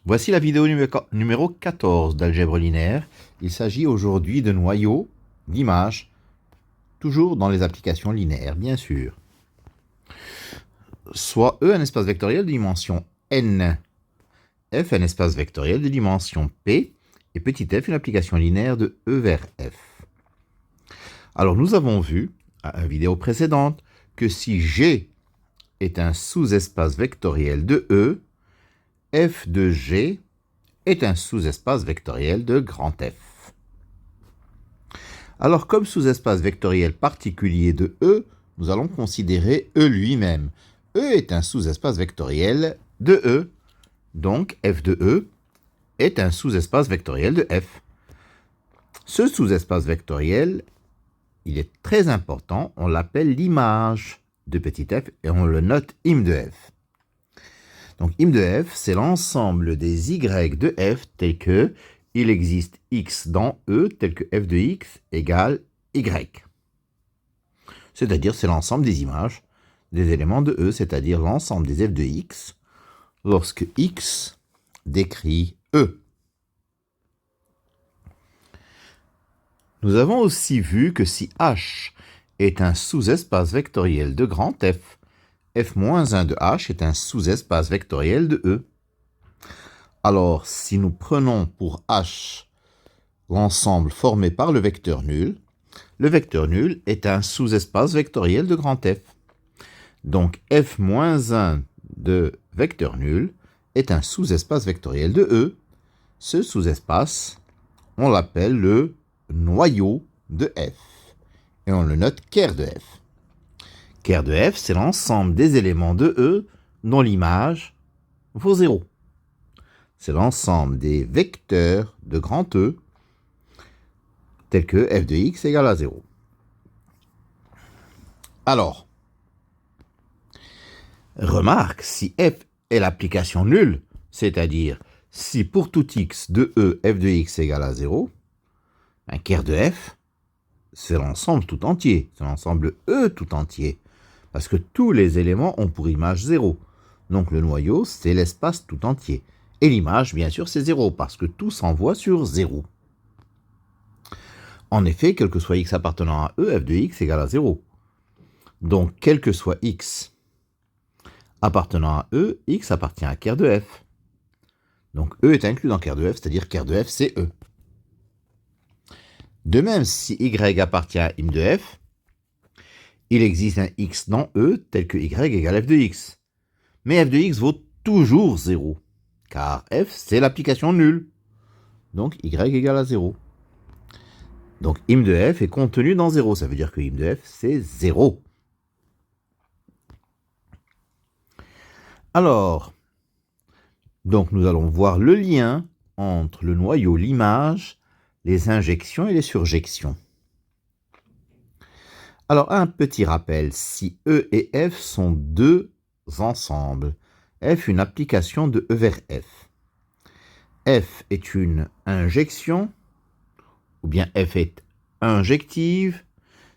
Voici la vidéo numéro 14 d'algèbre linéaire. Il s'agit aujourd'hui de noyaux d'images, toujours dans les applications linéaires, bien sûr. Soit E un espace vectoriel de dimension n, F un espace vectoriel de dimension p, et petit f une application linéaire de E vers F. Alors nous avons vu, à la vidéo précédente, que si G est un sous-espace vectoriel de E, f de G est un sous-espace vectoriel de grand F. Alors, comme sous-espace vectoriel particulier de E, nous allons considérer E lui-même. E est un sous-espace vectoriel de E, donc f de E est un sous-espace vectoriel de F. Ce sous-espace vectoriel, il est très important, on l'appelle l'image de petit f et on le note im de f. Donc im de f, c'est l'ensemble des y de f tels que il existe x dans E tel que f de x égale y. C'est-à-dire c'est l'ensemble des images des éléments de E, c'est-à-dire l'ensemble des f de x lorsque x décrit E. Nous avons aussi vu que si H est un sous-espace vectoriel de grand F, f-1 de H est un sous-espace vectoriel de E. Alors, si nous prenons pour H l'ensemble formé par le vecteur nul est un sous-espace vectoriel de grand F. Donc, f-1 de vecteur nul est un sous-espace vectoriel de E. Ce sous-espace, on l'appelle le noyau de F. Et on le note ker de F. Ker de F, c'est l'ensemble des éléments de E dont l'image vaut 0. C'est l'ensemble des vecteurs de grand E tels que f de x égale à 0. Alors, remarque, si f est l'application nulle, c'est-à-dire si pour tout x de E, f de x égale à 0, un ker de f, c'est l'ensemble tout entier, c'est l'ensemble E tout entier, parce que tous les éléments ont pour image 0. Donc le noyau, c'est l'espace tout entier. Et l'image, bien sûr, c'est 0, parce que tout s'envoie sur 0. En effet, quel que soit x appartenant à E, f de x égale à 0. Donc, quel que soit x appartenant à E, x appartient à ker de f. Donc, E est inclus dans ker de f, c'est-à-dire ker de f, c'est E. De même, si y appartient à im de f, il existe un x dans E tel que y égale f de x. Mais f de x vaut toujours 0, car f, c'est l'application nulle. Donc, y égale à 0. Donc, im de f est contenu dans 0, ça veut dire que im de f, c'est 0. Alors, donc nous allons voir le lien entre le noyau, l'image, les injections et les surjections. Alors, un petit rappel, si E et F sont deux ensembles, F une application de E vers F. F est une injection, ou bien F est injective,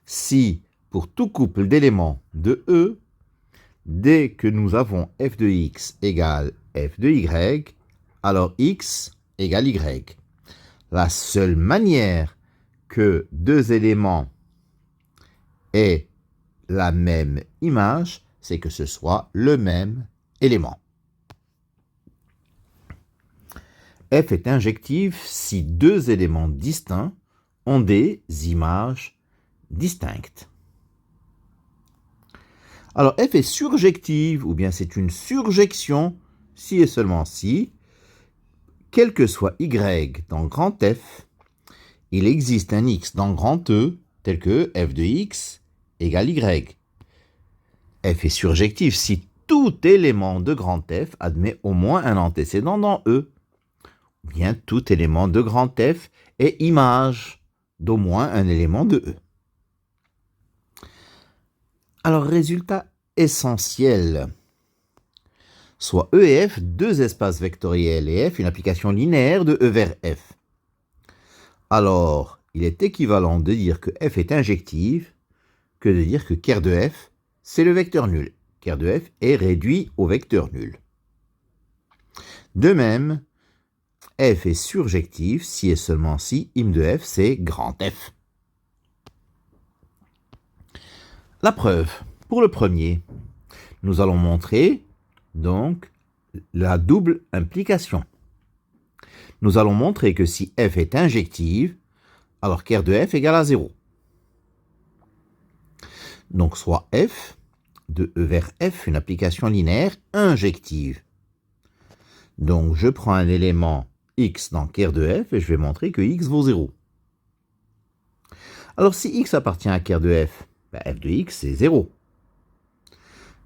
si pour tout couple d'éléments de E, dès que nous avons f de x égale f de y, alors x égale y. La seule manière que deux éléments aient la même image, c'est que ce soit le même élément. F est injective si deux éléments distincts ont des images distinctes. Alors, f est surjective, ou bien c'est une surjection, si et seulement si, quel que soit y dans grand F, il existe un x dans grand E, tel que f de x égale y. F est surjective si tout élément de grand F admet au moins un antécédent dans E, ou bien tout élément de grand F est image d'au moins un élément de E. Alors, résultat essentiel. Soit E et F, deux espaces vectoriels, et F, une application linéaire de E vers F. Alors, il est équivalent de dire que F est injective que de dire que ker de F, c'est le vecteur nul. Ker de F est réduit au vecteur nul. De même, f est surjectif si et seulement si im de f c'est grand F. La preuve, pour le premier, nous allons montrer donc la double implication. Nous allons montrer que si f est injective, alors qu'R de f égale à 0. Donc soit f de E vers f, une application linéaire injective. Donc je prends un élément x dans R de f et je vais montrer que x vaut 0. Alors si x appartient à R de f, f de x c'est 0.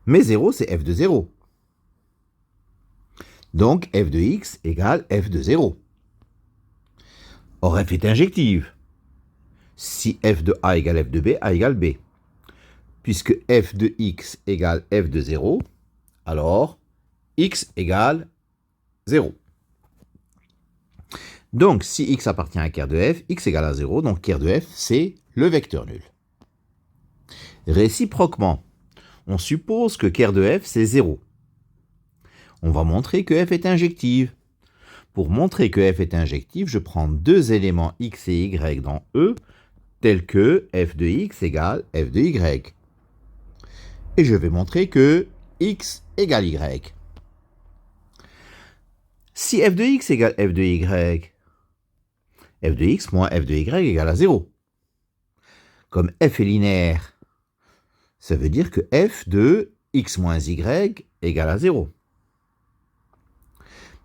Mais 0 c'est f de 0. Donc f de x égale f de 0. Or f est injective. Si f de a égale f de b, a égale b. Puisque f de x égale f de 0, alors x égale 0. Donc si x appartient à R de f, x égale à 0, donc R de f c'est le vecteur nul. Réciproquement, on suppose que R de f c'est 0. On va montrer que f est injective. Pour montrer que f est injective, je prends deux éléments x et y dans E, tels que f de x égale f de y. Et je vais montrer que x égale y. Si f de x égale f de y, f de x moins f de y égale à 0. Comme f est linéaire, ça veut dire que f de x moins y égale à 0.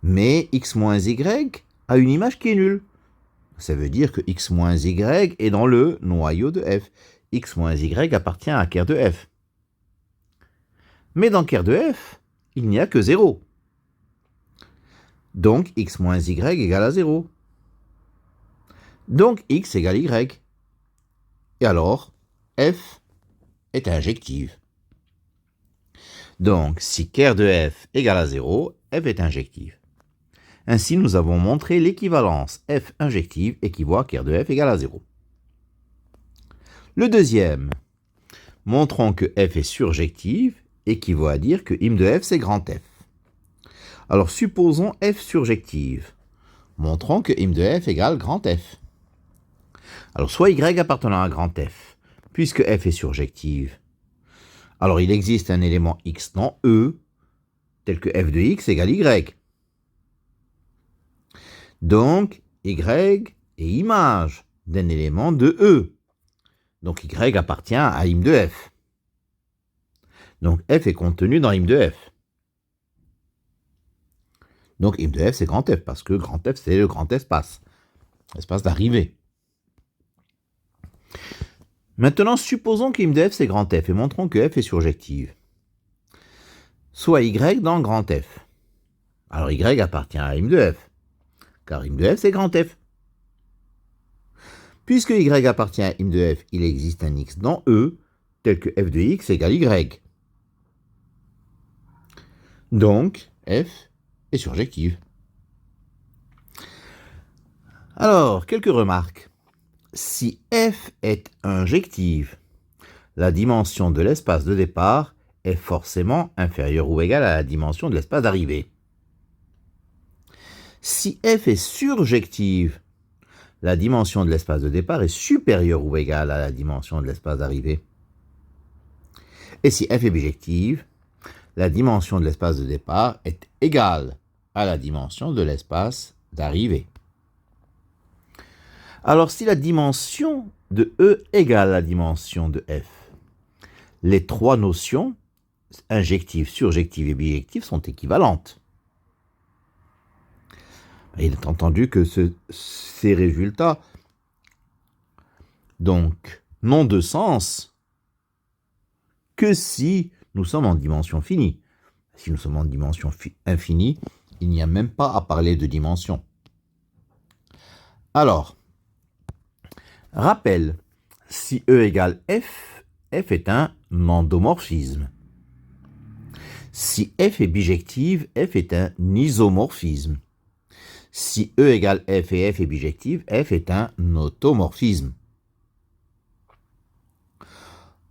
Mais x moins y a une image qui est nulle. Ça veut dire que x moins y est dans le noyau de f. X moins y appartient à R de f. Mais dans R de f, il n'y a que 0. Donc x moins y égale à 0. Donc x égale y. Et alors, f est injective. Donc si R de f égale à 0, f est injective. Ainsi, nous avons montré l'équivalence f injective équivaut à R de f égale à 0. Le deuxième, montrons que f est surjective équivaut à dire que im de f c'est grand F. Alors supposons f surjective. Montrons que im de f égale grand F. Alors soit y appartenant à grand F, puisque f est surjective. Alors il existe un élément x dans E, tel que f de x égale y. Donc, y est image d'un élément de E. Donc, y appartient à im de f. Donc, f est contenu dans im de f. Donc, im de f, c'est grand F, parce que grand F, c'est le grand espace. Espace d'arrivée. Maintenant, supposons qu'im de f, c'est grand F, et montrons que f est surjective. Soit y dans grand F. Alors, y appartient à im de f. Car im de f, c'est grand F. Puisque y appartient à im de f, il existe un x dans E, tel que f de x égale y. Donc, f est surjective. Alors, quelques remarques. Si f est injective, la dimension de l'espace de départ est forcément inférieure ou égale à la dimension de l'espace d'arrivée. Si f est surjective, la dimension de l'espace de départ est supérieure ou égale à la dimension de l'espace d'arrivée. Et si f est bijective, la dimension de l'espace de départ est égale à la dimension de l'espace d'arrivée. Alors si la dimension de E égale la dimension de f, les trois notions, injective, surjective et bijective, sont équivalentes. Il est entendu que ces résultats donc n'ont de sens que si nous sommes en dimension finie. Si nous sommes en dimension infinie, il n'y a même pas à parler de dimension. Alors, rappel, si E égale f, f est un endomorphisme. Si f est bijective, f est un isomorphisme. Si E égale f et f est bijective, f est un automorphisme.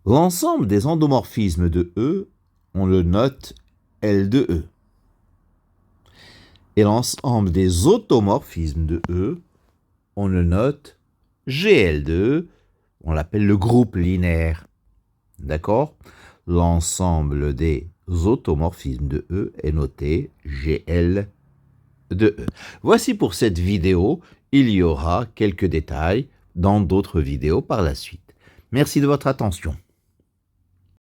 L'ensemble des endomorphismes de E, on le note L de E. Et l'ensemble des automorphismes de E, on le note GL de E, on l'appelle le groupe linéaire. D'accord? L'ensemble des automorphismes de E est noté GL de E. Voici pour cette vidéo, il y aura quelques détails dans d'autres vidéos par la suite. Merci de votre attention.